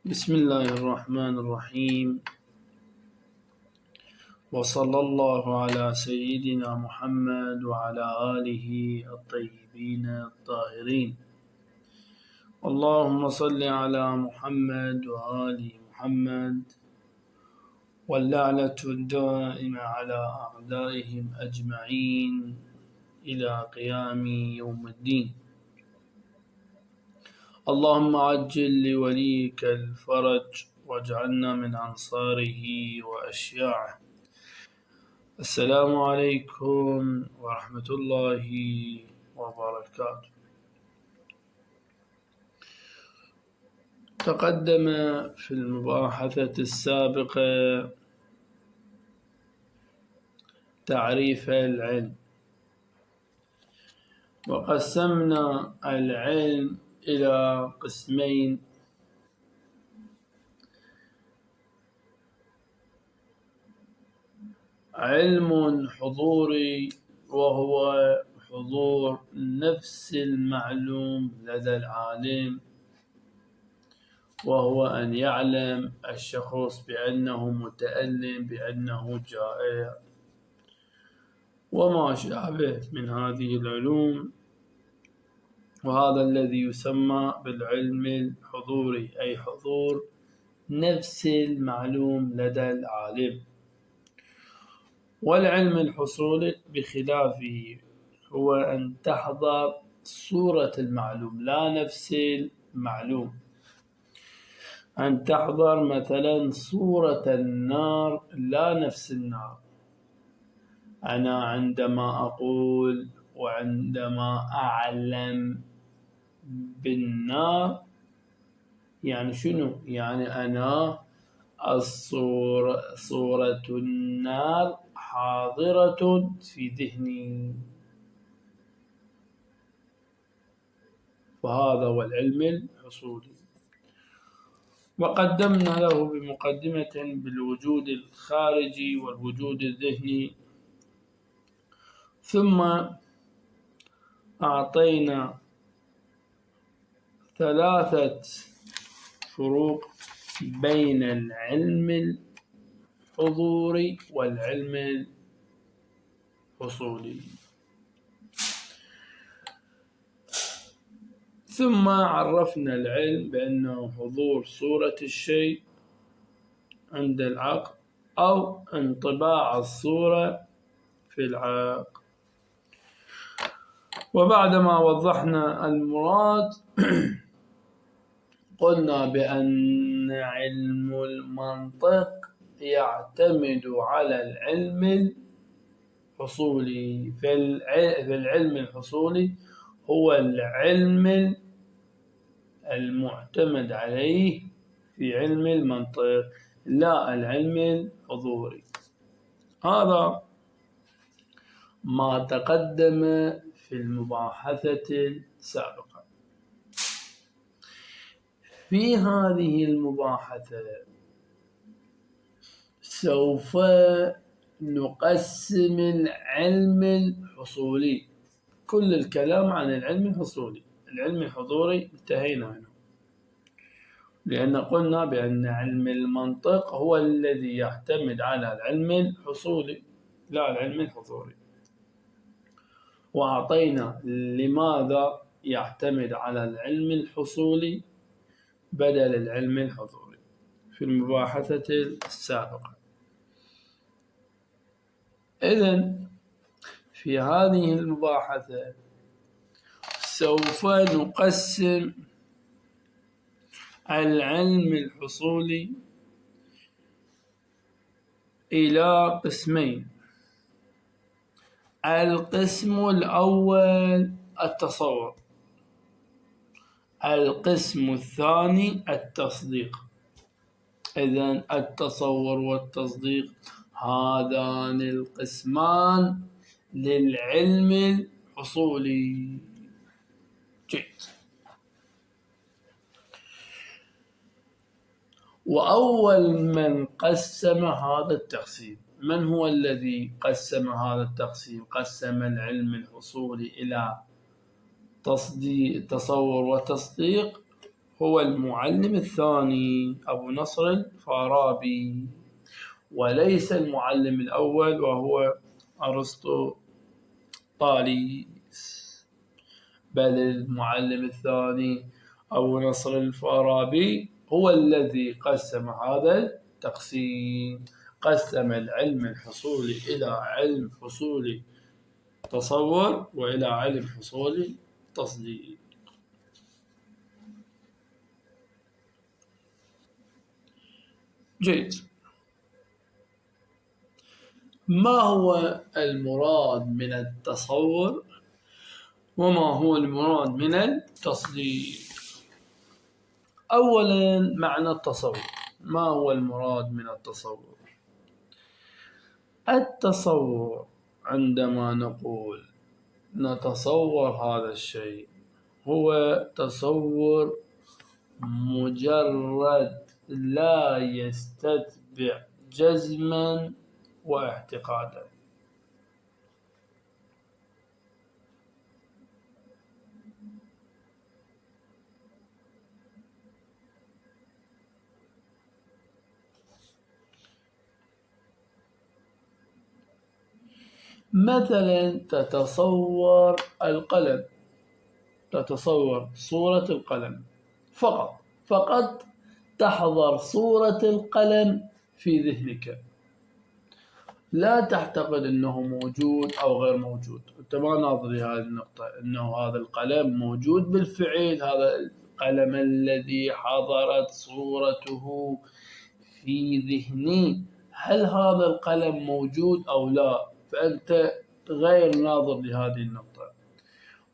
بسم الله الرحمن الرحيم، وصلى الله على سيدنا محمد وعلى آله الطيبين الطاهرين. اللهم صل على محمد وآل محمد، واللعنة الدائمة على أعدائهم أجمعين إلى قيام يوم الدين. اللهم عجل لوليك الفرج واجعلنا من أنصاره وأشياعه. السلام عليكم ورحمة الله وبركاته. تقدم في المباحثة السابقة تعريف العلم، وقسمنا العلم إلى قسمين: علم حضوري وهو حضور نفس المعلوم لدى العالم، وهو أن يعلم الشخص بأنه متألم، بأنه جائع، وما شابه من هذه العلوم، وهذا الذي يسمى بالعلم الحضوري، أي حضور نفس المعلوم لدى العالم. والعلم الحصولي بخلافه هو أن تحضر صورة المعلوم لا نفس المعلوم. أن تحضر مثلا صورة النار لا نفس النار. أنا عندما أقول وعندما أعلم بالنار يعني شنو؟ يعني أنا صورة النار حاضرة في ذهني، فهذا هو العلم الحصولي. وقدمنا له بمقدمة بالوجود الخارجي والوجود الذهني، ثم أعطينا 3 فروق بين العلم الحضوري والعلم الحصولي. ثم عرفنا العلم بأنه حضور صورة الشيء عند العقل أو انطباع الصورة في العقل. وبعدما وضحنا المراد قلنا بأن علم المنطق يعتمد على العلم الحصولي. في العلم الحصولي هو العلم المعتمد عليه في علم المنطق، لا العلم الحضوري. هذا ما تقدم في المباحثة السابقة. في هذه المباحثة سوف نقسم العلم الحصولي. كل الكلام عن العلم الحصولي. العلم الحضوري انتهينا منه، لأن قلنا بأن علم المنطق هو الذي يعتمد على العلم الحصولي لا العلم الحضوري. وأعطينا لماذا يعتمد على العلم الحصولي بدل العلم الحضوري في المباحثة السابقة. إذن في هذه المباحثة سوف نقسم العلم الحصولي إلى قسمين: القسم الأول التصور، القسم الثاني التصديق. إذن التصور والتصديق هذان القسمان للعلم الحصولي. جيد. وأول من قسم هذا التقسيم، من هو الذي قسم هذا التقسيم؟ قسم العلم الحصولي إلى تصور وتصديق هو المعلم الثاني أبو نصر الفارابي، وليس المعلم الأول وهو أرسطو طاليس، بل المعلم الثاني أبو نصر الفارابي هو الذي قسم هذا التقسيم، قسم العلم الحصولي إلى علم حصولي تصور وإلى علم حصولي تصديق. جيد. ما هو المراد من التصور وما هو المراد من التصديق؟ أولا معنى التصور. ما هو المراد من التصور؟ التصور عندما نقول نتصور هذا الشيء هو تصور مجرد لا يستتبع جزما واعتقادا. مثلا تتصور القلم، تتصور صورة القلم فقط تحضر صورة القلم في ذهنك، لا تعتقد أنه موجود أو غير موجود. أنت ما ناظر لهذه النقطة أنه هذا القلم موجود بالفعل، هذا القلم الذي حضرت صورته في ذهني، هل هذا القلم موجود أو لا؟ فأنت غير ناظر لهذه النقطة.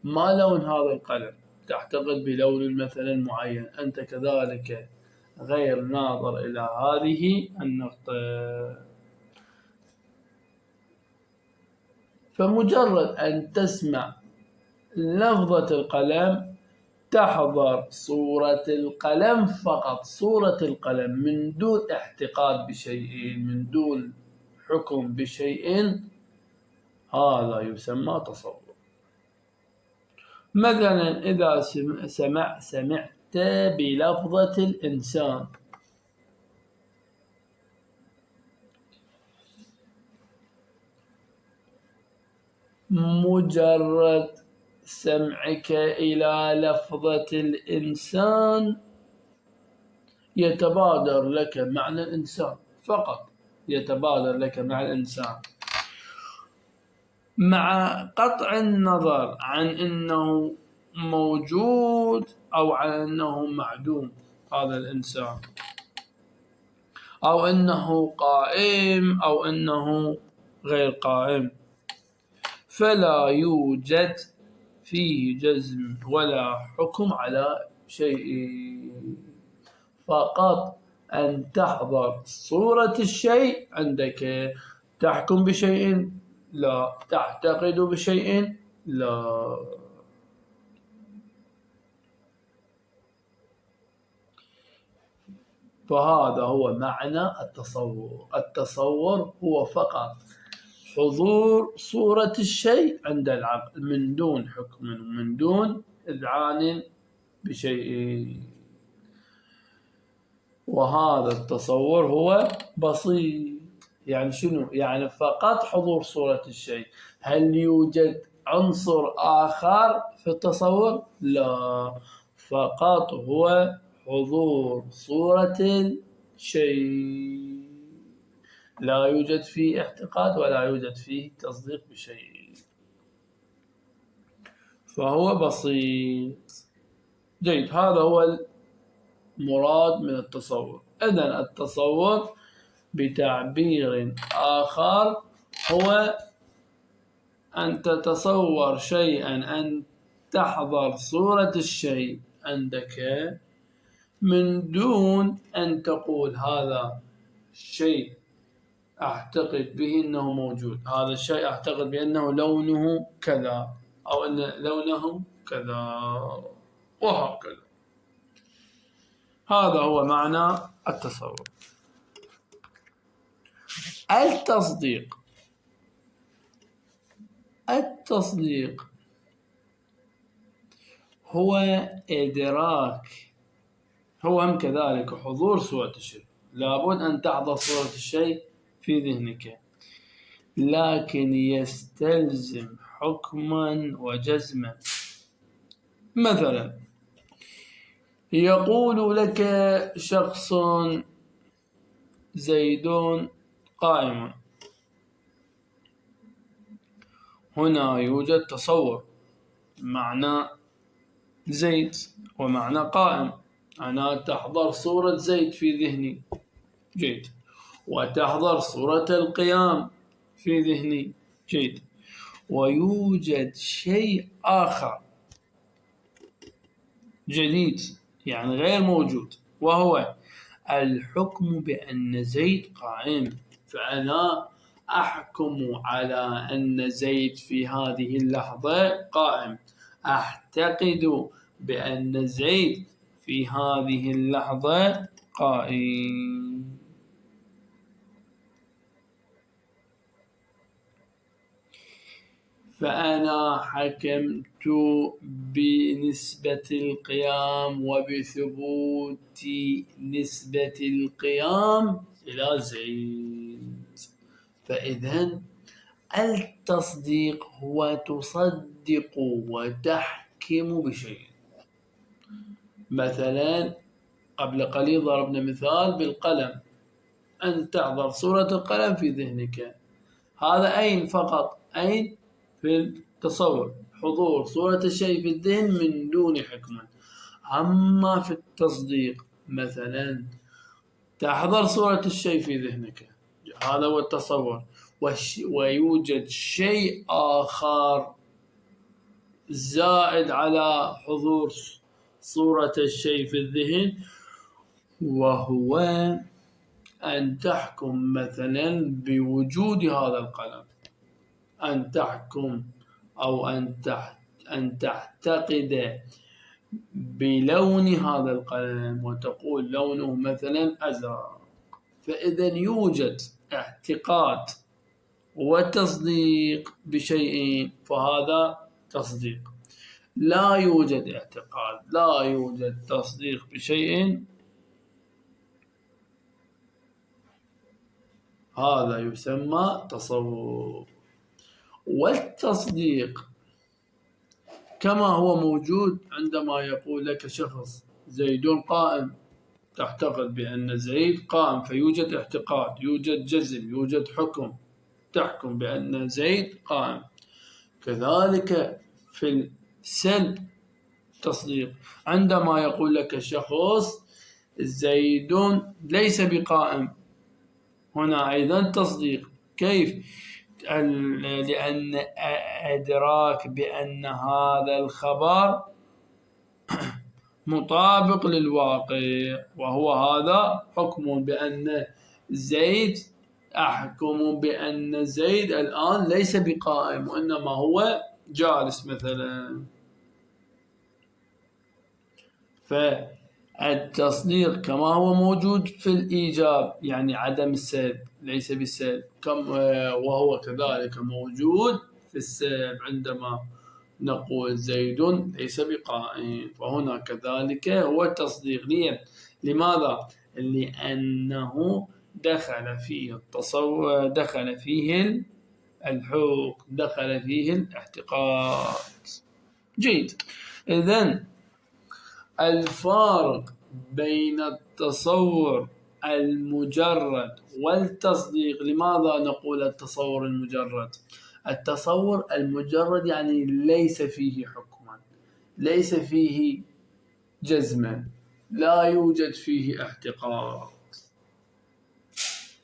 ما لون هذا القلم؟ تعتقد بلون مثلا معين، أنت كذلك غير ناظر إلى هذه النقطة. فمجرد أن تسمع لفظة القلم تحضر صورة القلم فقط، صورة القلم من دون اعتقاد بشيء، من دون حكم بشيء، هذا يسمى تصور. مثلا إذا سمعت بلفظة الإنسان، مجرد سمعك إلى لفظة الإنسان يتبادر لك معنى الإنسان، فقط يتبادر لك معنى الإنسان، مع قطع النظر عن أنه موجود أو عن أنه معدوم هذا الإنسان، أو أنه قائم أو أنه غير قائم. فلا يوجد فيه جزم ولا حكم على شيء، فقط أن تحضر صورة الشيء عندك، تحكم بشيء لا، تعتقد بشيء لا. فهذا هو معنى التصور. التصور هو فقط حضور صورة الشيء عند العقل من دون حكم ومن دون إذعان بشيء، وهذا التصور هو بسيط. يعني شنو؟ يعني فقط حضور صورة الشيء. هل يوجد عنصر آخر في التصور؟ لا، فقط هو حضور صورة الشيء، لا يوجد فيه اعتقاد ولا يوجد فيه تصديق بشيء، فهو بسيط. جيد، هذا هو المراد من التصور. إذن التصور بتعبير آخر هو أن تتصور شيئا، أن تحضر صورة الشيء عندك من دون أن تقول هذا الشيء أعتقد به أنه موجود، هذا الشيء أعتقد بأنه لونه كذا أو أن لونه كذا وهكذا. هذا هو معنى التصور. التصديق هو إدراك هو هم كذلك حضور صورة الشيء، لابد أن تحضر صورة الشيء في ذهنك، لكن يستلزم حكما وجزما. مثلا يقول لك شخص زيد قائم، هنا يوجد تصور، معنى زيد ومعنى قائم. أنا تحضر صورة زيد في ذهني، جيد، وتحضر صورة القيام في ذهني، جيد، ويوجد شيء آخر جديد يعني غير موجود، وهو الحكم بأن زيد قائم. فأنا أحكم على أن زيد في هذه اللحظة قائم، أعتقد بأن زيد في هذه اللحظة قائم. فأنا حكمت بنسبة القيام وبثبوت نسبة القيام إلى زيد. فإذن التصديق هو تصدق وتحكم بشيء. مثلا قبل قليل ضربنا مثال بالقلم، أن تحضر صورة القلم في ذهنك، هذا أين فقط؟ أين؟ في التصور، حضور صورة الشيء في الذهن من دون حكمة. أما في التصديق مثلا تحضر صورة الشيء في ذهنك، هذا هو التصور، ويوجد شيء آخر زائد على حضور صورة الشيء في الذهن، وهو أن تحكم مثلا بوجود هذا القلم، أن تحكم أو أن تعتقد بلون هذا القلم وتقول لونه مثلا أزرق. فإذا يوجد اعتقاد وتصديق بشيء، فهذا تصديق. لا يوجد اعتقاد، لا يوجد تصديق بشيء، هذا يسمى تصور. والتصديق كما هو موجود عندما يقول لك شخص زيد قائم، تعتقد بأن زيد قائم، فيوجد اعتقاد، يوجد جزم، يوجد حكم، تحكم بأن زيد قائم. كذلك في السلب تصديق، عندما يقول لك شخص زيد ليس بقائم، هنا أيضا تصديق. كيف؟ لأن إدراك بأن هذا الخبر مطابق للواقع، وهو هذا حكم بأن زيد، أحكم بأن زيد الآن ليس بقائم وإنما هو جالس مثلا. فالتصديق كما هو موجود في الإيجاب، يعني عدم السلب، ليس بالسلب، وهو كذلك موجود في السلب عندما نقول زيد ليس بقائم، فهنا كذلك هو التصديق. لماذا؟ لأنه دخل فيه التصور، دخل فيه الحكم، دخل فيه الاعتقاد. جيد. إذن الفارق بين التصور المجرد والتصديق، لماذا نقول التصور المجرد؟ التصور المجرد يعني ليس فيه حكما، ليس فيه جزما، لا يوجد فيه اعتقاد،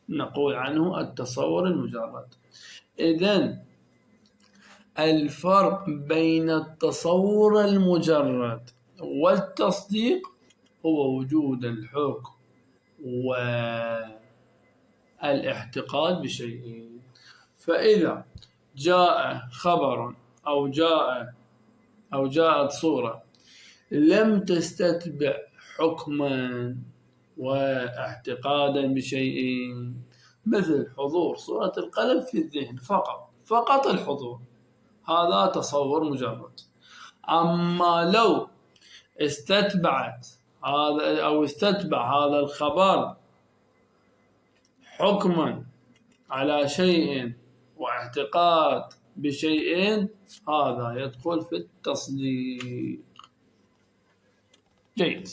نقول عنه التصور المجرد. إذن الفرق بين التصور المجرد والتصديق هو وجود الحكم والاعتقاد بشيء. فإذا جاء خبر أو جاءت صورة لم تستتبع حكما واعتقادا بشيء، مثل حضور صورة القلم في الذهن فقط الحضور، هذا تصور مجرد. أما لو استتبعت هذا أو استتبع هذا الخبر حكما على شيء واعتقاد بشيء، هذا يدخل في التصديق. جيد.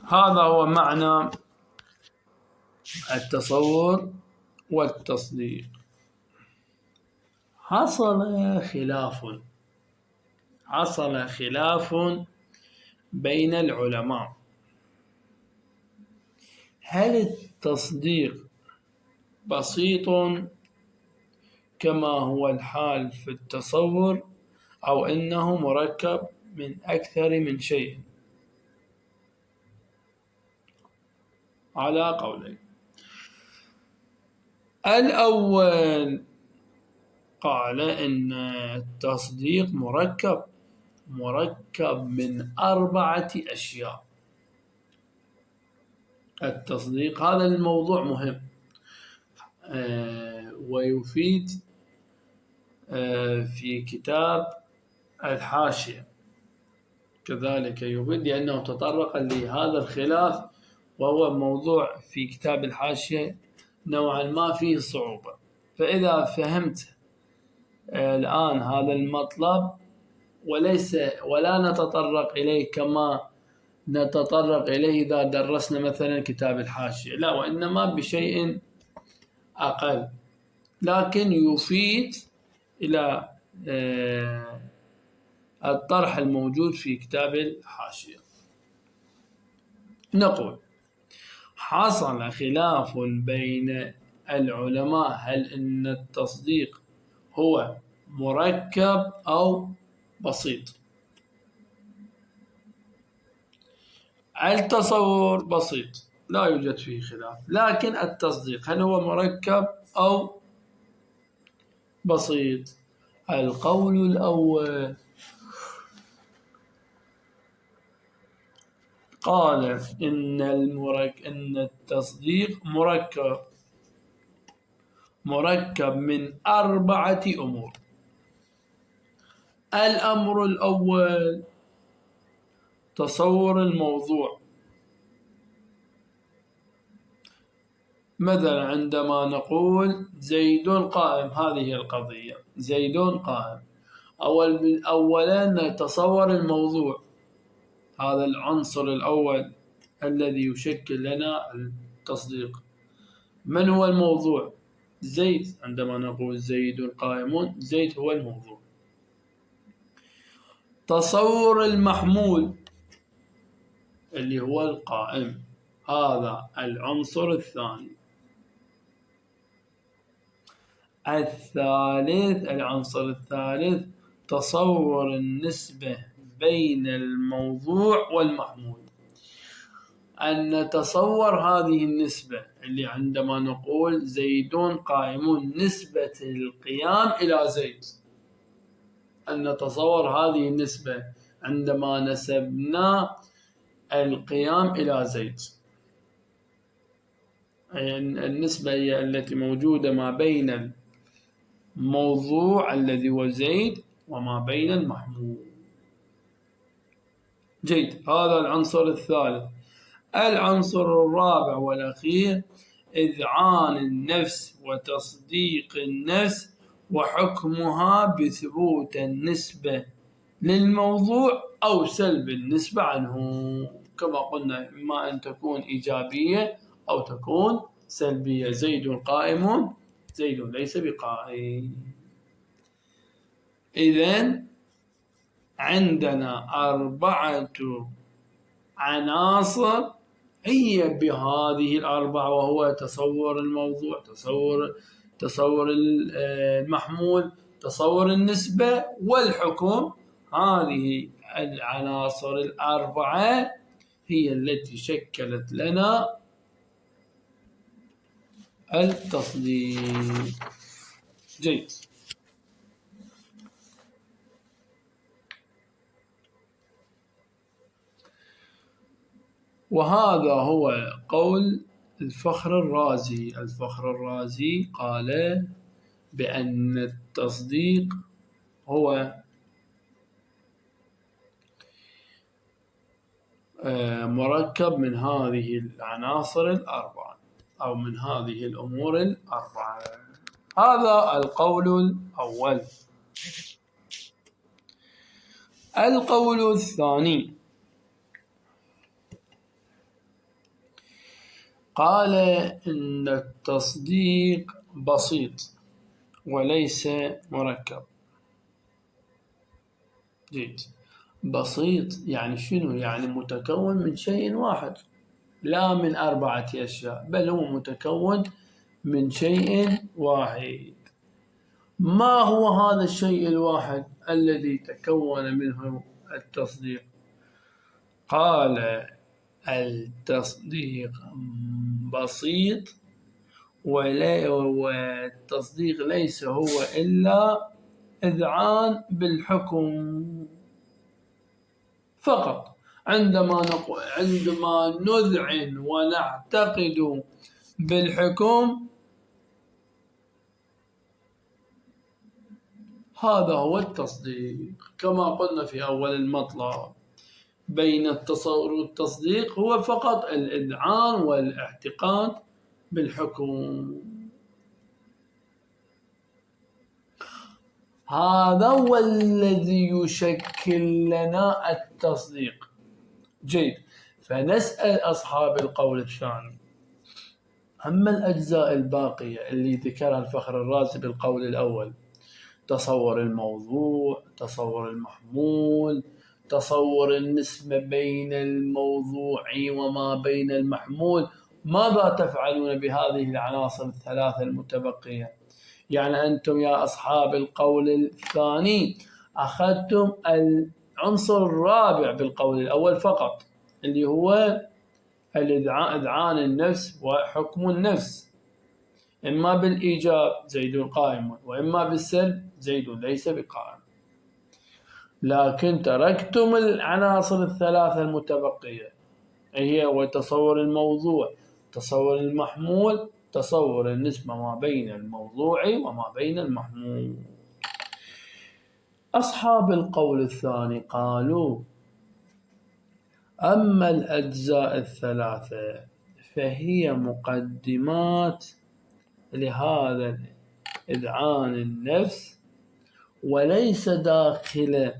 هذا هو معنى التصور والتصديق. حصل خلاف بين العلماء، هل التصديق بسيط كما هو الحال في التصور، أو إنه مركب من أكثر من شيء؟ على قولين. الأول قال إن التصديق مركب من 4 أشياء. التصديق هذا الموضوع مهم ويفيد في كتاب الحاشية كذلك يفيد، لأنه تطرق لهذا الخلاف، وهو موضوع في كتاب الحاشية نوعا ما فيه صعوبة. فإذا فهمت الآن هذا المطلب ولا نتطرق إليه كما نتطرق إليه إذا درسنا مثلا كتاب الحاشية، لا، وإنما بشيء أقل، لكن يفيد إلى الطرح الموجود في كتاب الحاشية. نقول حصل خلاف بين العلماء هل إن التصديق هو مركب أو بسيط. التصور بسيط لا يوجد فيه خلاف، لكن التصديق هل هو مركب أو بسيط؟ القول الأول قال إن التصديق مركب من 4 أمور. الأمر الأول تصور الموضوع. مثلا عندما نقول زيد قائم، هذه القضية، زيد قائم. أولا نتصور الموضوع، هذا العنصر الأول الذي يشكل لنا التصديق. من هو الموضوع؟ زيد. عندما نقول زيد قائم، زيد هو الموضوع. تصور المحمول اللي هو القائم، هذا العنصر الثاني. العنصر الثالث تصور النسبة بين الموضوع والمحمول، أن نتصور هذه النسبة اللي عندما نقول زيد قائم، نسبة القيام إلى زيد، أن نتصور هذه النسبة عندما نسبنا القيام إلى زيد. النسبة هي التي موجودة ما بين الموضوع الذي هو زيد وما بين المحمول. جيد. هذا العنصر الثالث. العنصر الرابع والأخير إذعان النفس وتصديق النفس وحكمها بثبوت النسبة للموضوع أو سلب النسبة عنه، كما قلنا إما أن تكون إيجابية أو تكون سلبية. زيد قائم، زيد ليس بقائم. إذن عندنا 4 عناصر هي بهذه 4، وهو تصور الموضوع، تصور المحمول، تصور النسبة، والحكم. هذه العناصر 4 هي التي شكلت لنا التصديق. جيد. وهذا هو قول الفخر الرازي. الفخر الرازي قال بأن التصديق هو مركب من هذه العناصر الأربعة أو من هذه الأمور الأربعة. هذا القول الأول. القول الثاني قال إن التصديق بسيط وليس مركب. جيد. بسيط يعني شنو؟ يعني متكون من شيء واحد، لا من 4 أشياء، بل هو متكون من شيء واحد. ما هو هذا الشيء الواحد الذي تكون منه التصديق؟ قال التصديق بسيط والتصديق ليس هو إلا إذعان بالحكم فقط. عندما نذعن ونعتقد بالحكم، هذا هو التصديق. كما قلنا في أول المطلب، بين التصور والتصديق هو فقط الإذعان والاعتقاد بالحكم. هذا هو الذي يشكل لنا التصديق. جيد. فنسأل أصحاب القول الثاني: أما الأجزاء الباقية اللي ذكرها الفخر الرازي بالقول الأول، تصور الموضوع، تصور المحمول، تصور النسبة بين الموضوع وما بين المحمول، ماذا تفعلون بهذه العناصر الثلاثة المتبقية؟ يعني أنتم يا أصحاب القول الثاني أخذتم العنصر الرابع بالقول الأول فقط، اللي هو إذعان النفس وحكم النفس، إما بالإيجاب زيد قائم، وإما بالسلب زيد ليس بقائم. لكن تركتم العناصر الثلاثة المتبقية، هي وتصور الموضوع، تصور المحمول، تصور النسبة ما بين الموضوع وما بين المحمول. أصحاب القول الثاني قالوا: أما الأجزاء الثلاثة فهي مقدمات لهذا إذعان النفس، وليس داخلة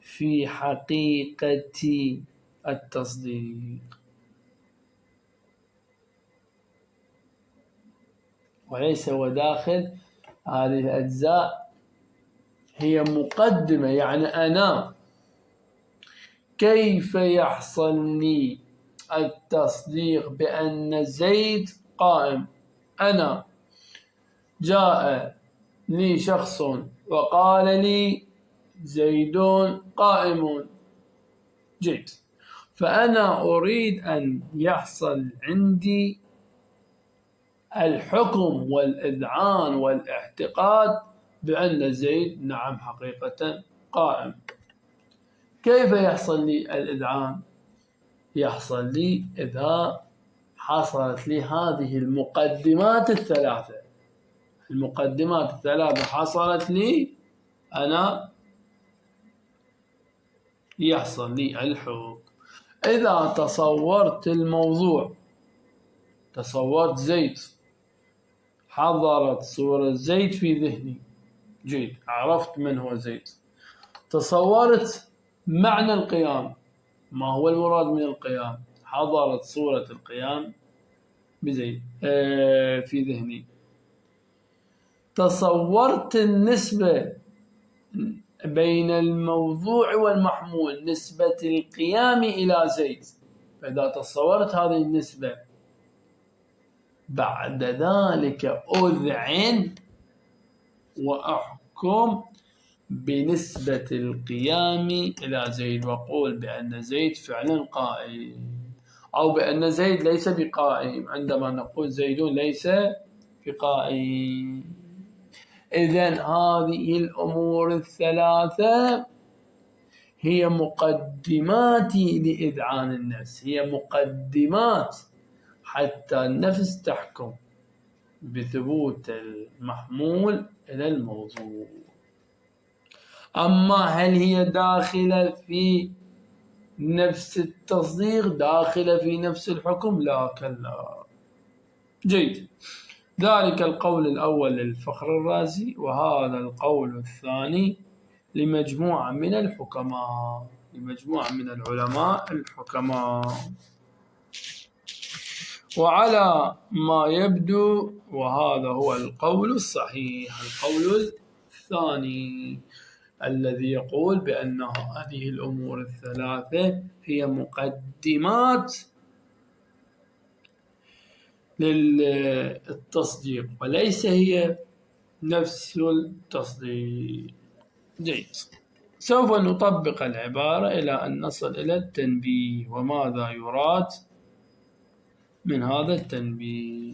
في حقيقة التصديق. وليس هو داخل هذه الأجزاء، هي مقدمة. يعني أنا كيف يحصل لي التصديق بأن زيد قائم؟ أنا جاء لي شخص وقال لي زيد قائم. جيد. فأنا أريد أن يحصل عندي الحكم والإذعان والاعتقاد بأن زيد نعم حقيقة قائم. كيف يحصل لي الإذعان؟ يحصل لي إذا حصلت لي هذه المقدمات الثلاثة. المقدمات الثلاثة حصلت لي، أنا يحصل لي الحكم. إذا تصورت الموضوع، تصورت زيد، حضرت صورة زيد في ذهني، جيد، عرفت من هو زيد. تصورت معنى القيام، ما هو المراد من القيام، حضرت صورة القيام بزيد في ذهني. تصورت النسبة بين الموضوع والمحمول، نسبة القيام إلى زيد. فإذا تصورت هذه النسبة، بعد ذلك أذعن وأحكم بنسبة القيام إلى زيد، وأقول بأن زيد فعلا قائم، أو بأن زيد ليس بقائم عندما نقول زيد ليس بقائم. إذن هذه الأمور الثلاثة هي مقدمات لإذعان النفس، هي مقدمات حتى النفس تحكم بثبوت المحمول إلى الموضوع. أما هل هي داخلة في نفس التصديق داخلة في نفس الحكم؟ لا كلا. جيد. ذلك القول الأول للفخر الرازي، وهذا القول الثاني لمجموعة من الحكماء، لمجموعة من العلماء الحكماء. وعلى ما يبدو وهذا هو القول الصحيح، القول الثاني الذي يقول بأن هذه الأمور الثلاثة هي مقدمات للتصديق وليس هي نفس التصديق. جيد. سوف نطبق العبارة إلى أن نصل إلى التنبيه. وماذا يراد من هذا التنبيه؟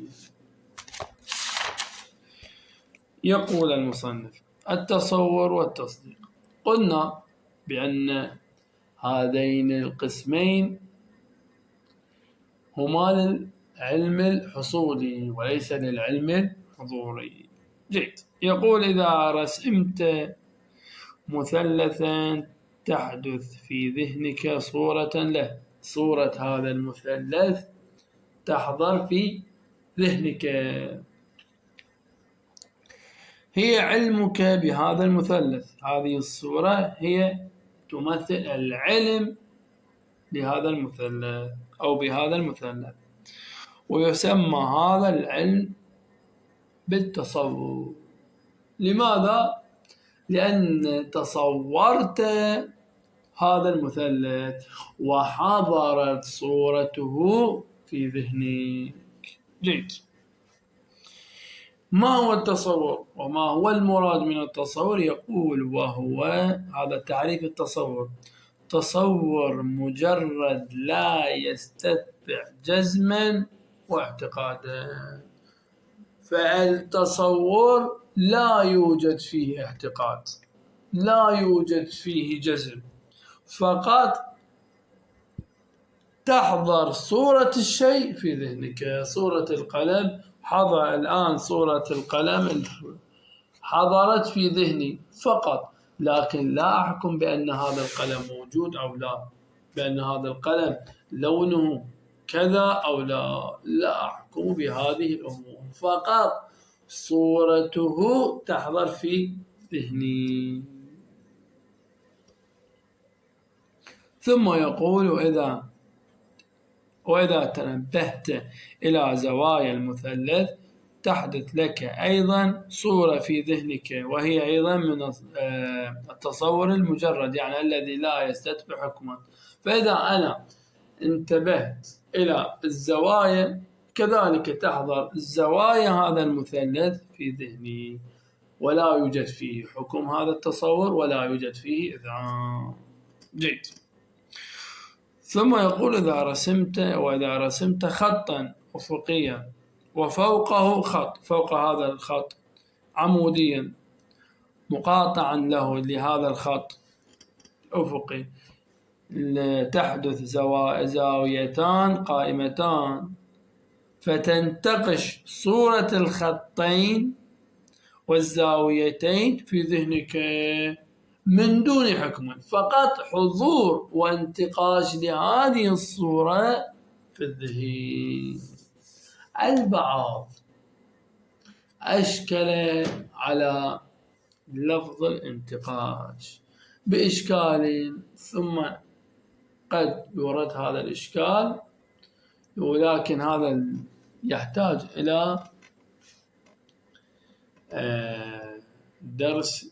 يقول المصنف: التصور والتصديق. قلنا بأن هذين القسمين هما للعلم الحصولي وليس للعلم الحضوري. جيد. يقول: إذا رسمت مثلثا تحدث في ذهنك صورة له، صورة هذا المثلث تحضر في ذهنك، هي علمك بهذا المثلث. هذه الصورة هي تمثل العلم لهذا المثلث أو بهذا المثلث، ويسمى هذا العلم بالتصور. لماذا؟ لأن تصورت هذا المثلث وحضرت صورته في ذهنك. جيد. ما هو التصور وما هو المراد من التصور؟ يقول: وهو هذا تعريف التصور: تصور مجرد لا يستتبع جزما واعتقادا. فالتصور لا يوجد فيه اعتقاد، لا يوجد فيه جزم، فقط تحضر صورة الشيء في ذهنك. صورة القلم حضر الآن، صورة القلم حضرت في ذهني فقط، لكن لا أحكم بأن هذا القلم موجود أو لا، بأن هذا القلم لونه كذا أو لا، لا أحكم بهذه الأمور، فقط صورته تحضر في ذهني. ثم يقول: وإذا تنبهت إلى زوايا المثلث تحدث لك أيضا صورة في ذهنك، وهي أيضا من التصور المجرد، يعني الذي لا يستتبع حكما. فإذا أنا انتبهت إلى الزوايا كذلك تحضر زوايا هذا المثلث في ذهني، ولا يوجد فيه حكم هذا التصور ولا يوجد فيه إذعان. جيد. ثم يقول: وإذا رسمت خطا أفقيا وفوقه خط، فوق هذا الخط عموديا مقاطعا له لهذا الخط أفقي، تحدث زاويتان قائمتان، فتنتقش صورة الخطين والزاويتين في ذهنك من دون حكم، فقط حضور وانتقاش لهذه الصورة في الذهن. البعض أشكل على لفظ الانتقاش بإشكال، ثم قد يورد هذا الإشكال، ولكن هذا يحتاج إلى درس،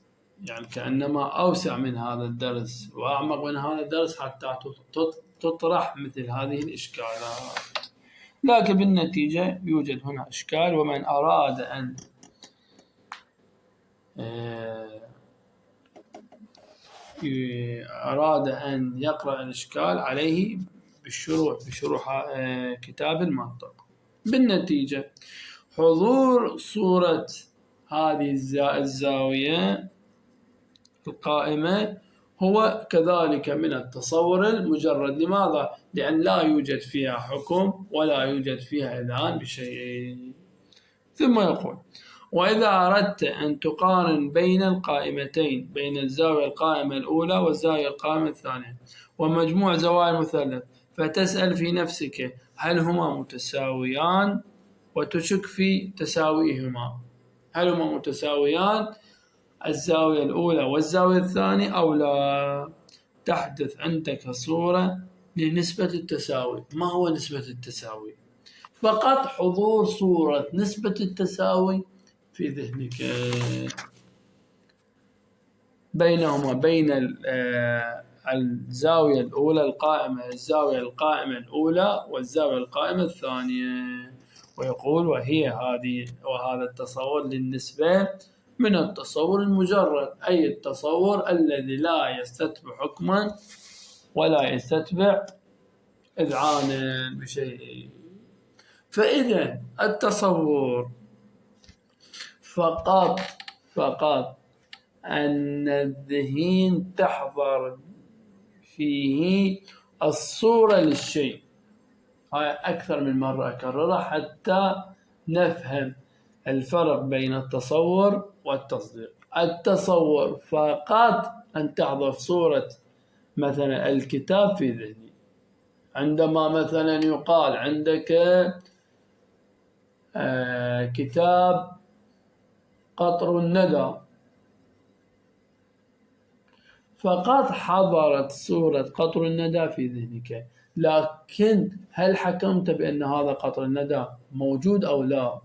يعني كأنما أوسع من هذا الدرس وأعمق من هذا الدرس حتى تطرح مثل هذه الإشكالات. لكن بالنتيجة يوجد هنا إشكال، ومن أراد أن يقرأ الإشكال عليه بشروح كتاب المنطق. بالنتيجة حضور صورة هذه الزاوية القائمة هو كذلك من التصور المجرد. لماذا؟ لأن لا يوجد فيها حكم ولا يوجد فيها إذعان بشيء. ثم يقول: وإذا أردت أن تقارن بين القائمتين، بين الزاوية القائمة الأولى والزاوية القائمة الثانية، ومجموع زوايا المثلث، فتسأل في نفسك هل هما متساويان وتشك في تساويهما. هل هما متساويان الزاوية الأولى والزاوية الثانية أو لا؟ تحدث عندك صورة لنسبة التساوي. ما هو نسبة التساوي؟ فقط حضور صورة نسبة التساوي في ذهنك بينهما، بين الزاوية الأولى القائمة، الزاوية القائمة الأولى والزاوية القائمة الثانية. ويقول وهذا التصور للنسبة من التصور المجرد، أي التصور الذي لا يستتبع حكما ولا يستتبع إذعانا بشيء. فإذا التصور فقط أن الذهن تحضر فيه الصورة للشيء. هاي أكثر من مرة أكررها حتى نفهم الفرق بين التصور والتصديق. التصور فقط أن تحضر صورة مثلا الكتاب في ذهني. عندما مثلا يقال عندك كتاب قطر الندى، فقط حضرت صورة قطر الندى في ذهنك، لكن هل حكمت بأن هذا قطر الندى موجود أو لا؟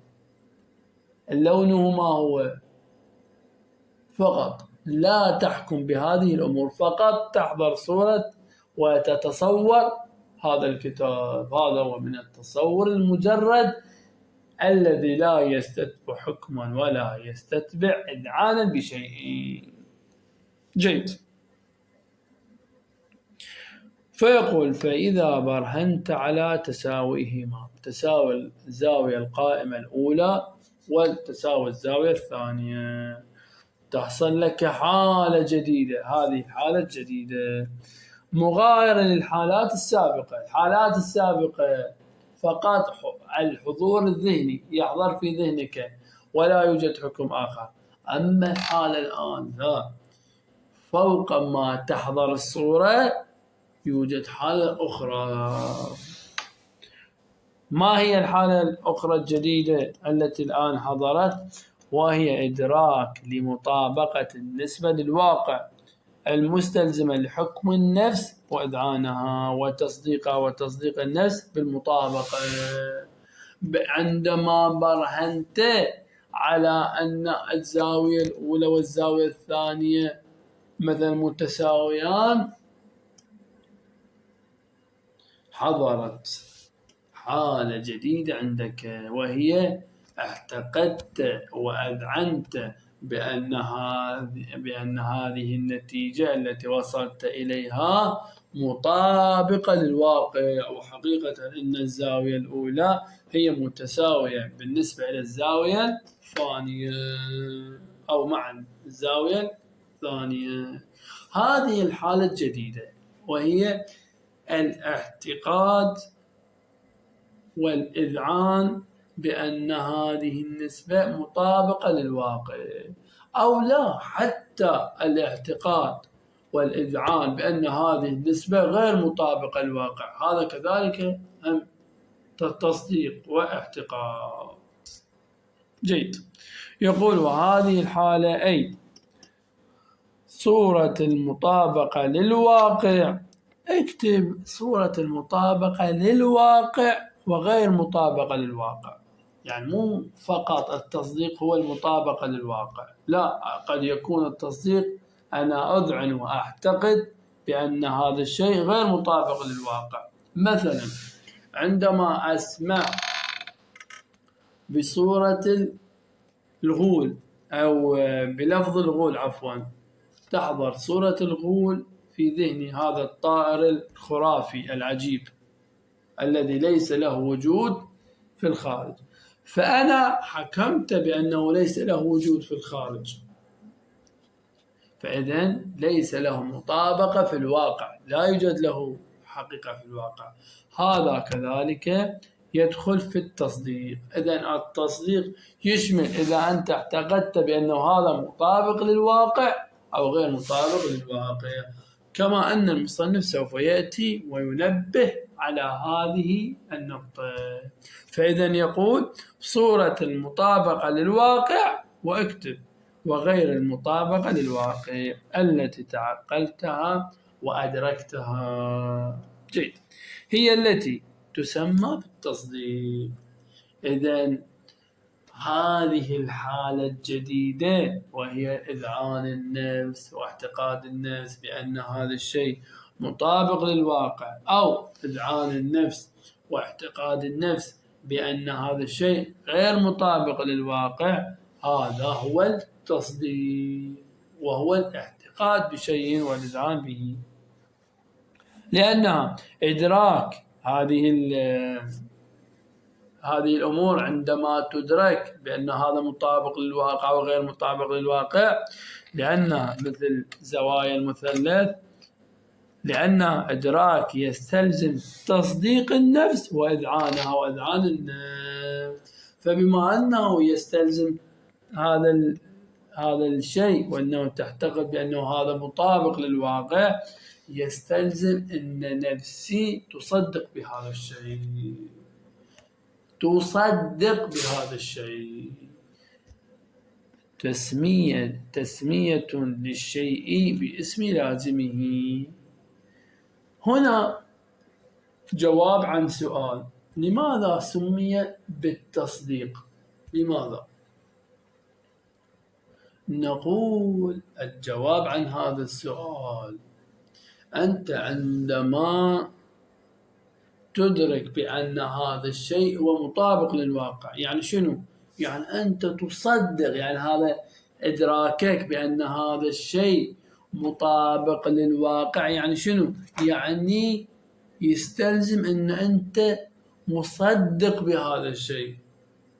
لونه ما هو؟ فقط لا تحكم بهذه الأمور، فقط تحضر صورة وتتصور هذا الكتاب. هذا هو من التصور المجرد الذي لا يستتبع حكما ولا يستتبع إذعانا بشيء. جيد. فيقول فإذا برهنت على تساويهما، تساوي الزاوية القائمة الأولى وتساوي الزاوية الثانية، تحصل لك حالة جديدة. هذه الحالة الجديدة مغايرة للحالات السابقة. الحالات السابقة فقط الحضور الذهني يحضر في ذهنك ولا يوجد حكم آخر. أما الحالة الآن لا، فوق ما تحضر الصورة يوجد حالة أخرى. ما هي الحالة الأخرى الجديدة التي الآن حضرت؟ وهي إدراك لمطابقة النسبة للواقع المستلزمة لحكم النفس وإذعانها وتصديقها وتصديق النفس بالمطابقة. عندما برهنت على أن الزاوية الأولى والزاوية الثانية مثلا متساويان، حضرت حالة جديدة عندك، وهي اعتقدت وأذعنت بأن هذه النتيجة التي وصلت إليها مطابقة للواقع، وحقيقة أن الزاوية الأولى هي متساوية بالنسبة إلى الزاوية الثانية أو مع الزاوية الثانية. هذه الحالة الجديدة وهي الاعتقاد والإذعان بأن هذه النسبة مطابقة للواقع، أو لا، حتى الاعتقاد والإذعان بأن هذه النسبة غير مطابقة للواقع، هذا كذلك هم تصديق واعتقاد. جيد. يقول وهذه الحالة أي صورة المطابقة للواقع. اكتب صورة المطابقة للواقع وغير مطابقة للواقع، يعني مو فقط التصديق هو المطابقة للواقع، لا، قد يكون التصديق أنا أذعن وأعتقد بأن هذا الشيء غير مطابق للواقع. مثلا عندما أسمع بصورة الغول أو بلفظ الغول عفوا، تحضر صورة الغول في ذهني، هذا الطائر الخرافي العجيب الذي ليس له وجود في الخارج، فأنا حكمت بأنه ليس له وجود في الخارج، فإذن ليس له مطابقة في الواقع، لا يوجد له حقيقة في الواقع. هذا كذلك يدخل في التصديق. إذن التصديق يشمل إذا أنت اعتقدت بأنه هذا مطابق للواقع أو غير مطابق للواقع. كما أن المصنف سوف يأتي وينبه على هذه النقطة. فإذا يقول صورة المطابقة للواقع، واكتب وغير المطابقة للواقع التي تعقلتها وأدركتها. جيد، هي التي تسمى بالتصديق. إذن هذه الحالة الجديدة وهي إذعان النفس واعتقاد النفس بأن هذا الشيء مطابق للواقع، أو إذعان النفس واعتقاد النفس بأن هذا الشيء غير مطابق للواقع، هذا هو التصديق، وهو الاعتقاد بشيء والإذعان به. لأنها إدراك هذه الأمور عندما تدرك بأن هذا مطابق للواقع وغير مطابق للواقع، لأنها مثل زوايا المثلث، لأن إدراك يستلزم تصديق النفس وإذعانها وإذعان النفس. فبما أنه يستلزم هذا الشيء وأنه تعتقد بأنه هذا مطابق للواقع، يستلزم أن نفسي تصدق بهذا الشيء، تصدق بهذا الشيء. تسمية للشيء باسم لازمه. هنا جواب عن سؤال: لماذا سمي بالتصديق؟ لماذا؟ نقول الجواب عن هذا السؤال: أنت عندما تدرك بأن هذا الشيء هو مطابق للواقع، يعني شنو؟ يعني أنت تصدق، يعني هذا إدراكك بأن هذا الشيء مطابق للواقع، يعني شنو؟ يعني يستلزم أن أنت مصدق بهذا الشيء،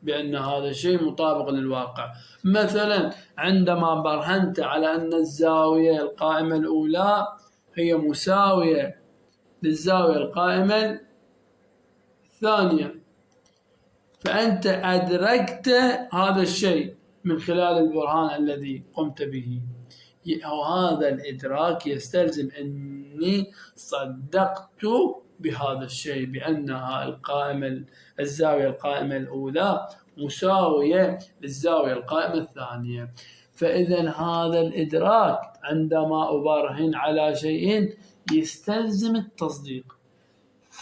بأن هذا الشيء مطابق للواقع. مثلا عندما برهنت على أن الزاوية القائمة الأولى هي مساوية للزاوية القائمة الثانية، فأنت أدركت هذا الشيء من خلال البرهان الذي قمت به، وهذا الإدراك يستلزم أني صدقت بهذا الشيء بأنها الزاوية القائمة الأولى مساوية للزاوية القائمة الثانية. فإذا هذا الإدراك عندما أبرهن على شيء يستلزم التصديق،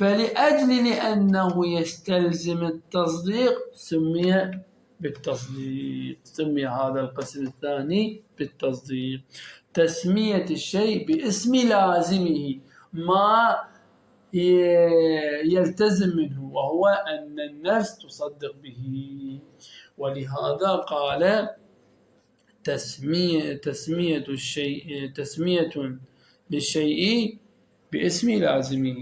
لأنه يستلزم التصديق سمي بالتصديق، سمي هذا القسم الثاني بالتصديق. تسمية الشيء باسم لازمه، ما يلتزم منه، وهو أن النفس تصدق به. ولهذا قال تسمية للشيء باسم لازمه.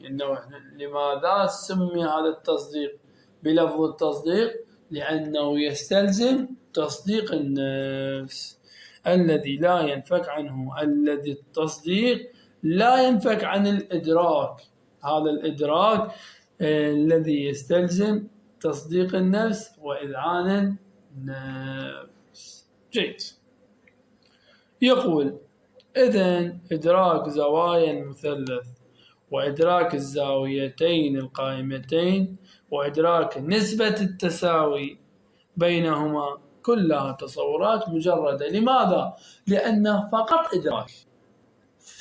إنه لماذا سمي هذا التصديق بلفظ التصديق؟ لأنه يستلزم تصديق النفس الذي لا ينفك عنه، الذي التصديق لا ينفك عن الإدراك، هذا الإدراك الذي يستلزم تصديق النفس وإذعان النفس. جيد. يقول: إذن إدراك زوايا المثلث وإدراك الزاويتين القائمتين وإدراك نسبة التساوي بينهما كلها تصورات مجردة. لماذا؟ لأنه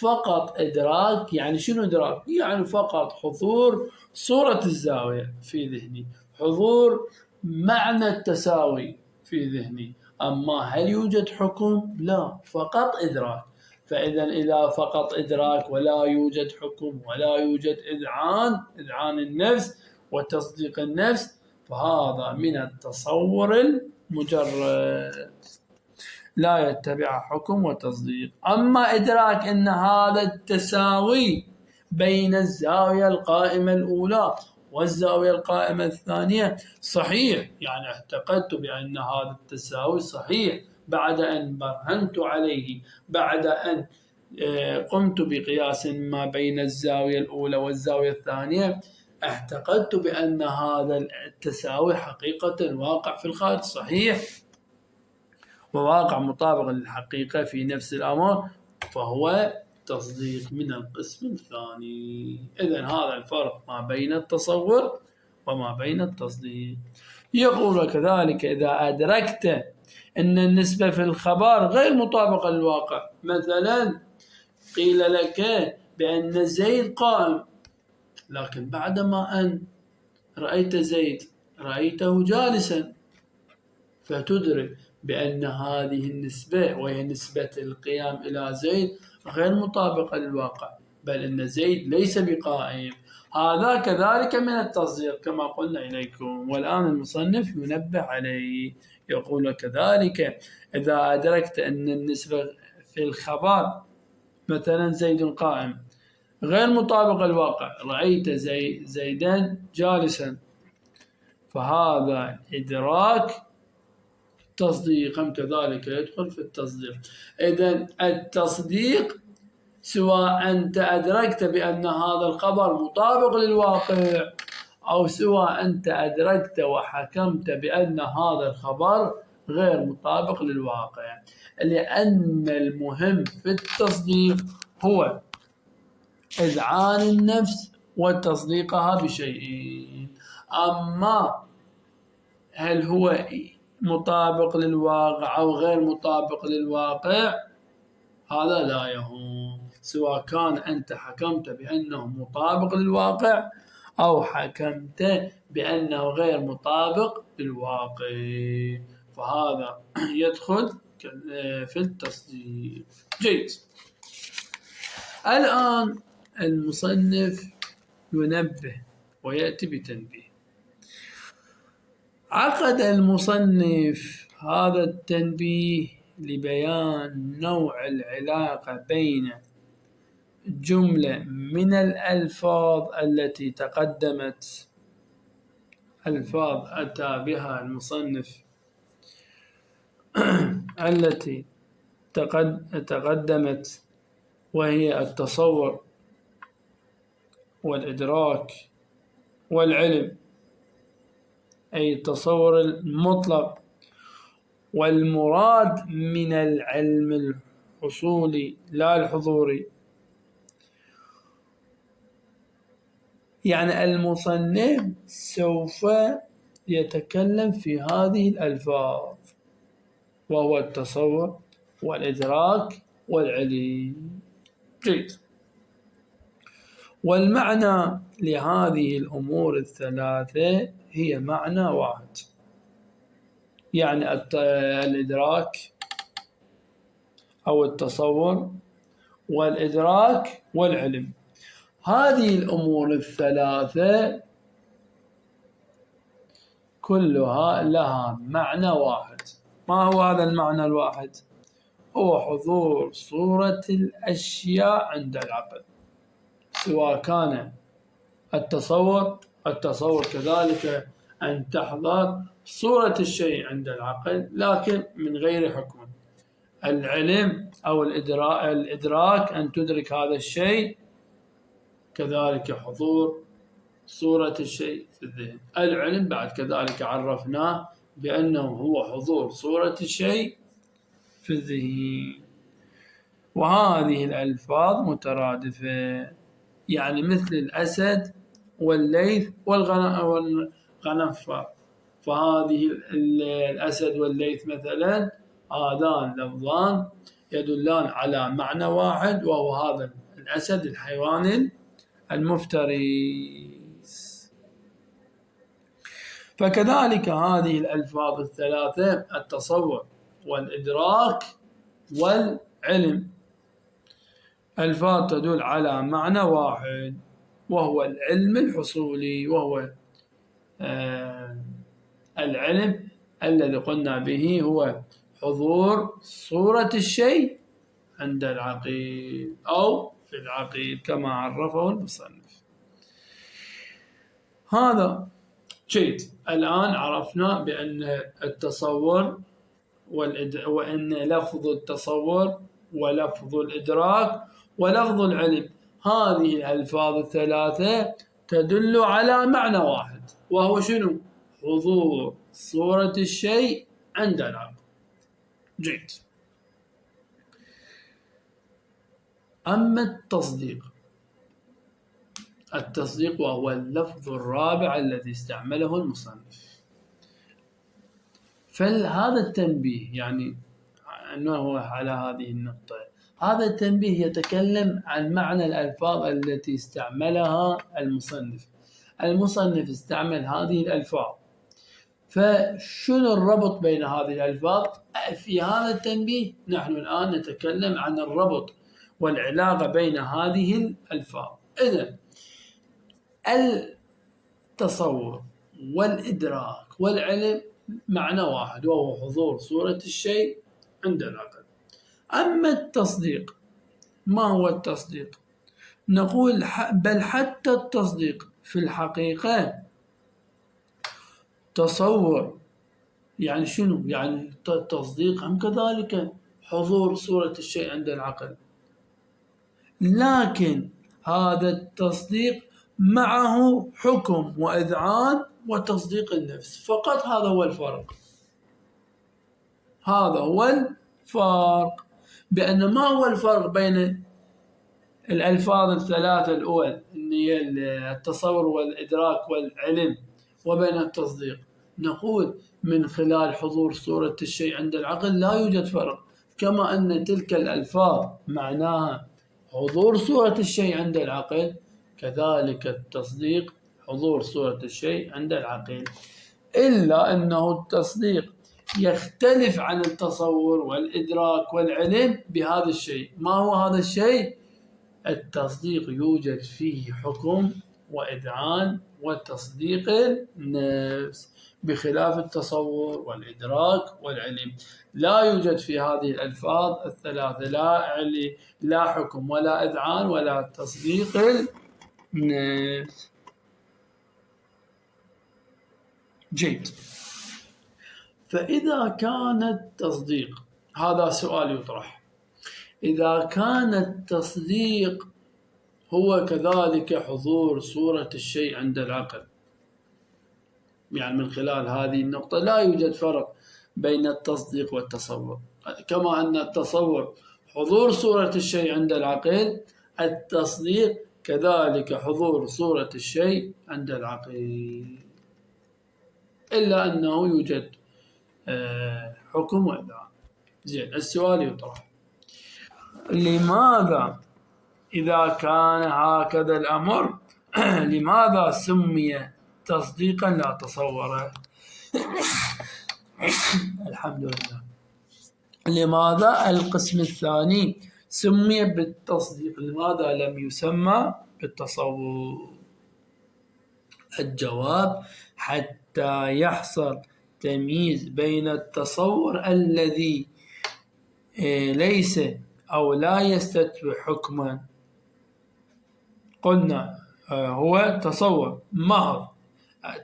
فقط إدراك. يعني شنو إدراك؟ يعني فقط حضور صورة الزاوية في ذهني، حضور معنى التساوي في ذهني. أما هل يوجد حكم؟ لا، فقط إدراك. فإذا إذا فقط إدراك ولا يوجد حكم ولا يوجد إذعان النفس وتصديق النفس، فهذا من التصور المجرد لا يتبع حكم وتصديق. أما إدراك أن هذا التساوي بين الزاوية القائمة الأولى والزاوية القائمة الثانية صحيح، يعني اعتقدت بأن هذا التساوي صحيح بعد أن برهنت عليه، بعد أن قمت بقياس ما بين الزاوية الأولى والزاوية الثانية، اعتقدت بأن هذا التساوي حقيقة واقع في الخارج صحيح، وواقع مطابق للحقيقة في نفس الأمر، فهو التصديق من القسم الثاني. إذن هذا الفرق ما بين التصور وما بين التصديق. يقول كذلك إذا أدركت أن النسبة في الخبر غير مطابقة للواقع، مثلا قيل لك بأن زيد قائم، لكن بعدما أن رأيت زيد رأيته جالسا، فتدرك بأن هذه النسبة وهي نسبة القيام إلى زيد غير مطابقة للواقع، بل أن زيد ليس بقائم. هذا كذلك من التصديق كما قلنا إليكم، والآن المصنف ينبه عليه. يقول كذلك إذا أدركت أن النسبة في الخبر مثلا زيد قائم غير مطابقة للواقع، رأيت زيدا جالسا، فهذا إدراك تصديقا كذلك يدخل في التصديق. إذن التصديق سواء أنت أدركت بأن هذا الخبر مطابق للواقع، أو سواء أنت أدركت وحكمت بأن هذا الخبر غير مطابق للواقع، لأن المهم في التصديق هو إذعان النفس وتصديقها بشيء. أما هل هو مطابق للواقع أو غير مطابق للواقع، هذا لا يهم، سواء كان أنت حكمت بأنه مطابق للواقع أو حكمت بأنه غير مطابق للواقع، فهذا يدخل في التصديق. جيد. الآن المصنف ينبه ويأتي بتنبيه. عقد المصنف هذا التنبيه لبيان نوع العلاقة بين جملة من الألفاظ التي تقدمت، ألفاظ أتى بها المصنف التي تقدمت، وهي التصور والإدراك والعلم، أي التصور المطلق. والمراد من العلم الحصولي لا الحضوري. يعني المصنف سوف يتكلم في هذه الألفاظ، وهو التصور والإدراك والعلم. جيد. والمعنى لهذه الأمور الثلاثة هي معنى واحد، يعني الإدراك أو التصور والإدراك والعلم، هذه الأمور الثلاثة كلها لها معنى واحد. ما هو هذا المعنى الواحد؟ هو حضور صورة الأشياء عند العقل، سواء كان التصور كذلك أن تحضر صورة الشيء عند العقل لكن من غير حكم. العلم أو الإدراك أن تدرك هذا الشيء، كذلك حضور صورة الشيء في الذهن. العلم بعد كذلك عرفناه بأنه هو حضور صورة الشيء في الذهن. وهذه الألفاظ مترادفة، يعني مثل الأسد والليث والغنفر، فهذه الأسد والليث مثلا هذان لفظان يدلان على معنى واحد، وهو هذا الأسد الحيوان المفترس. فكذلك هذه الألفاظ الثلاثة التصور والإدراك والعلم ألفاظ تدل على معنى واحد، وهو العلم الحصولي، وهو العلم الذي قلنا به هو حضور صورة الشيء عند العقيل أو في العقيل كما عرفه المصنف. هذا جيد. الآن عرفنا بأن التصور وأن لفظ التصور ولفظ الإدراك ولفظ العلم، هذه الألفاظ الثلاثة تدل على معنى واحد، وهو شنو؟ حضور صورة الشيء عند العقل. جيد. أما التصديق وهو اللفظ الرابع الذي استعمله المصنف. فهذا التنبيه يعني أنه على هذه النقطة، هذا التنبيه يتكلم عن معنى الألفاظ التي استعملها المصنف استعمل هذه الألفاظ، فشنو الربط بين هذه الألفاظ؟ في هذا التنبيه نحن الآن نتكلم عن الربط والعلاقة بين هذه الألفاظ. إذن التصور والإدراك والعلم معنى واحد، وهو حضور صورة الشيء عند العقل. أما التصديق، ما هو التصديق؟ نقول بل حتى التصديق في الحقيقة تصور. يعني شنو؟ يعني التصديق هم كذلك حضور صورة الشيء عند العقل، لكن هذا التصديق معه حكم وإذعان وتصديق النفس فقط. هذا هو الفرق. بأن ما هو الفرق بين الألفاظ الثلاثة الأول اللي هي التصور والإدراك والعلم وبين التصديق؟ نقول من خلال حضور صورة الشيء عند العقل لا يوجد فرق، كما أن تلك الألفاظ معناها حضور صورة الشيء عند العقل، كذلك التصديق حضور صورة الشيء عند العقل، إلا أنه التصديق يختلف عن التصور والإدراك والعلم بهذا الشيء. ما هو هذا الشيء؟ التصديق يوجد فيه حكم وإذعان وتصديق النفس، بخلاف التصور والإدراك والعلم لا يوجد في هذه الألفاظ الثلاثة لا حكم ولا إذعان ولا تصديق النفس. جيد. فإذا كان التصديق، هذا سؤال يطرح، إذا كان التصديق هو كذلك حضور صورة الشيء عند العقل، يعني من خلال هذه النقطة لا يوجد فرق بين التصديق والتصور، كما أن التصور حضور صورة الشيء عند العقل، التصديق كذلك حضور صورة الشيء عند العقل، إلا أنه يوجد حكم وإذعان. زين، السؤال يطرح: لماذا إذا كان هكذا الأمر لماذا سمي تصديقا لا تصورا؟ الحمد لله. لماذا القسم الثاني سمي بالتصديق، لماذا لم يسمى بالتصور؟ الجواب: حتى يحصل تمييز بين التصور الذي ليس أو لا يستتبع حكما، قلنا هو تصور محض،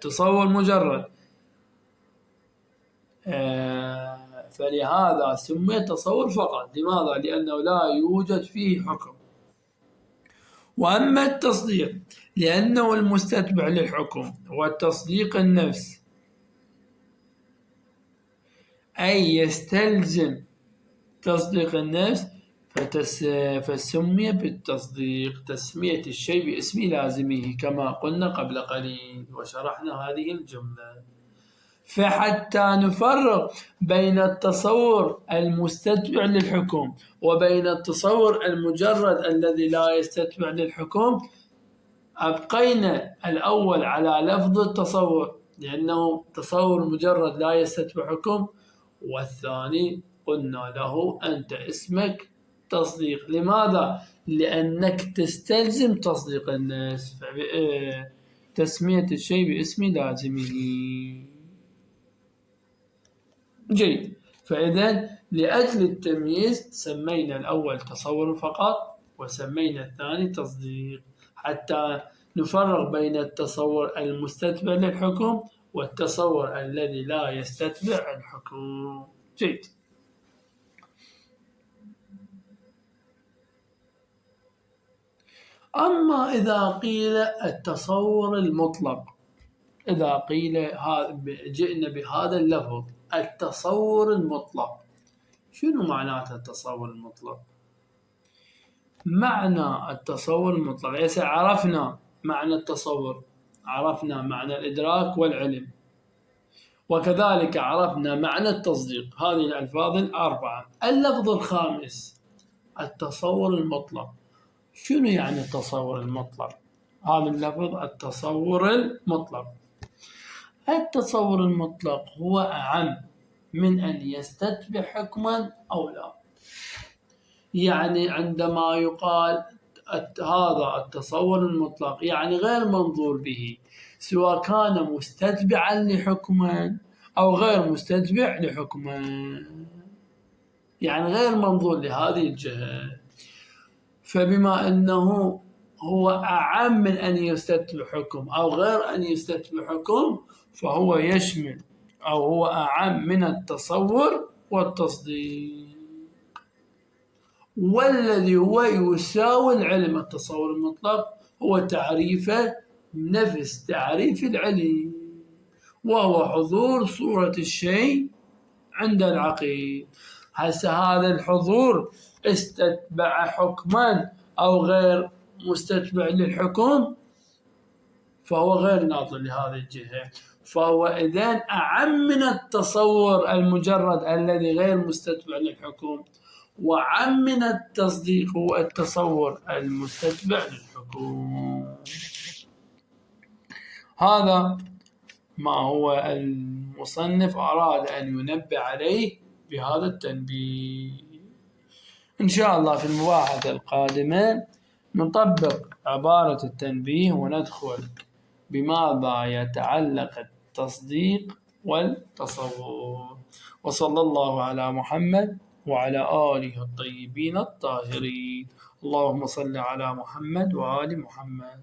تصور مجرد، فلهذا سمي تصور فقط. لماذا؟ لأنه لا يوجد فيه حكم. وأما التصديق لأنه المستتبع للحكم والتصديق النفس، أي يستلزم تصديق النفس، فسمي بالتصديق تسمية الشيء باسم لازمه، كما قلنا قبل قليل وشرحنا هذه الجملة. فحتى نفرق بين التصور المستتبع للحكم وبين التصور المجرد الذي لا يستتبع للحكم، أبقينا الأول على لفظ التصور لأنه تصور مجرد لا يستتبع حكم، والثاني قلنا له أنت اسمك تصديق. لماذا؟ لأنك تستلزم تصديق الناس، تسمية الشيء باسم لازمه. جيد. فإذا لأجل التمييز سمينا الأول تصور فقط وسمينا الثاني تصديق، حتى نفرق بين التصور المستتبع للحكم والتصور الذي لا يستتبع الحكم. جيد. أما إذا قيل التصور المطلق، إذا قيل جئنا بهذا اللفظ التصور المطلق، شنو معناته التصور المطلق؟ معنى التصور المطلق. هسه عرفنا معنى التصور، عرفنا معنى الإدراك والعلم، وكذلك عرفنا معنى التصديق. هذه الألفاظ الأربعة. اللفظ الخامس التصور المطلق. شنو يعني التصور المطلق؟ هذا اللفظ التصور المطلق. التصور المطلق هو أعم من أن يستتبع حكما أو لا. يعني عندما يقال هذا التصور المطلق يعني غير منظور به، سواء كان مستتبعا لحكما أو غير مستتبع لحكما، يعني غير منظور لهذه الجهة. فبما أنه هو أعم من أن يستتبع حكم أو غير أن يستتبع حكم، فهو يشمل أو هو أعم من التصور والتصديق، والذي هو يساوي العلم. التصور المطلق هو تعريفه نفس تعريف العلم، وهو حضور صورة الشيء عند العقيل. هسه هذا الحضور استتبع حكما أو غير مستتبع للحكم، فهو غير ناظر لهذه الجهة، فهو إذن أعم من التصور المجرد الذي غير مستتبع للحكم، وعم من التصديق هو التصور المستتبع للحكم. هذا ما هو المصنف أراد أن ينبه عليه بهذا التنبيه. إن شاء الله في المباحثة القادمة نطبق عبارة التنبيه وندخل بماذا يتعلق التصديق والتصور. وصلى الله على محمد وعلى آله الطيبين الطاهرين. اللهم صل على محمد وآل محمد.